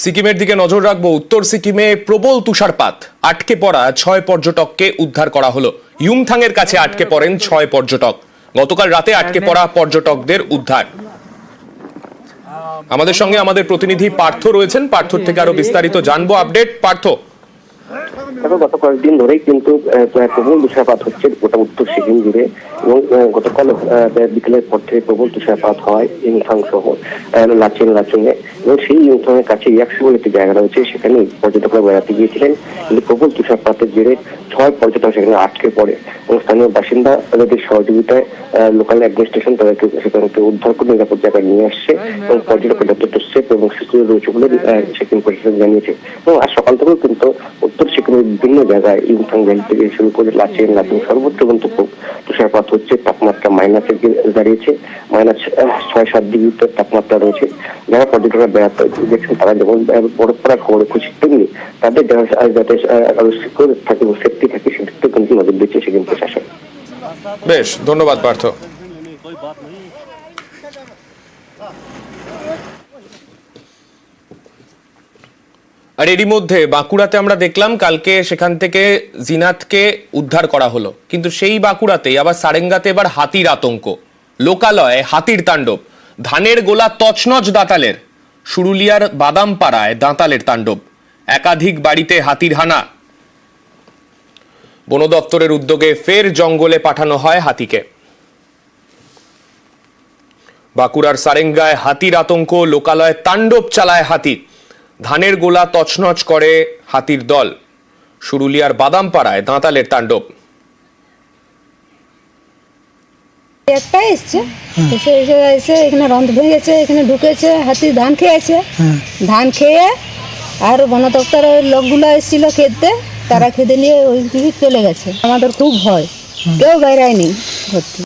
সিকিমের দিকে নজর রাখবো। উত্তর সিকিমে প্রবল তুষারপাত, আটকে পড়া 6 পর্যটককে উদ্ধার করা হলো। ইউমথাং এর কাছে আটকে পড়েন 6 পর্যটক। গতকাল রাতে আটকে পড়া পর্যটকদের উদ্ধার। আমাদের সঙ্গে আমাদের প্রতিনিধি পার্থ রয়েছেন। পার্থর থেকে আরো বিস্তারিত জানবো। আপডেট পার্থ। গত কয়েকদিন ধরেই কিন্তু প্রবল তুষারপাত হচ্ছে গোটা উত্তর সিকিম জুড়ে, এবং গতকাল বিকেলের পর থেকে প্রবল তুষারপাত হয় ইউমথাং সহ লাচুংয়ে, এবং সেই ইউমথাং এর কাছে ইয়াকসু বলে একটি জায়গা রয়েছে, সেখানে পর্যটকরা বেড়াতে গিয়েছিলেন। কিন্তু প্রবল তুষারপাতের জেরে 6 পর্যটক সেখানে আটকে পড়ে, এবং স্থানীয় বাসিন্দা তাদের সহযোগিতায় লোকাল অ্যাডমিনিস্ট্রেশন তাদেরকে সেখান থেকে উদ্ধার করে নিরাপদ জায়গায় নিয়ে আসছে, এবং পর্যটকরা যথেষ্ট সেফ এবং সিকিউর রয়েছে বলে সিকিম প্রশাসন জানিয়েছে। এবং আজ সকাল থেকেও কিন্তু উত্তর সিকিমের বিভিন্ন জায়গায় ইউমথাং ভ্যালি থেকে শুরু করে লাচুং সর্বত্র কিন্তু তুষারপাত হচ্ছে। তাপমাত্রা মাইনাসে দাঁড়িয়েছে, -6-7 ডিগ্রি তাপমাত্রা রয়েছে। যারা পর্যটকরা বেড়াতে দেখছেন তারা যেমন বরফ পড়া খবরে খুশি, তেমনি তাদের যাতে আরো সিকিউর থাকে এবং সেফটি থাকে সেদিকে কিন্তু নজর দিচ্ছে সিকিম প্রশাসন। বেশ, ধন্যবাদ পার্থ। আর এরই মধ্যে বাঁকুড়াতে আমরা দেখলাম কালকে সেখান থেকে জিনাতকে উদ্ধার করা হলো, কিন্তু সেই বাঁকুড়াতেই আবার সারেঙ্গাতে এবার হাতির আতঙ্ক। লোকালয়ে হাতির তাণ্ডব, ধানের গোলা তছনছ দাঁতালের। সুরুলিয়ার বাদামপাড়ায় দাঁতালের তাণ্ডব, একাধিক বাড়িতে হাতির হানা। বন দপ্তরের উদ্যোগে ফের জঙ্গলে পাঠানো হয় হাতিকে। বাঁকুড়ার সারেঙ্গায় হাতির আতঙ্ক, লোকালয়ে তাণ্ডব চালায় হাতি। ধানের গোলা তছনছ করে হাতির দল। সুরুলিয়ার বাদামপাড়ায় দাঁতালের তাণ্ডব। একটা এসছে, এসে এখানে রন্ধ ভেঙেছে, এখানে ঢুকেছে, হাতি ধান খেয়েছে। ধান খেয়ে আর বন দপ্তরের লোকগুলো এসেছিল খেতে, তারা খেতে নিয়ে ওই দিকে চলে গেছে। আমাদের খুব ভয়, কেউ বাইরে নেই ভর্তি।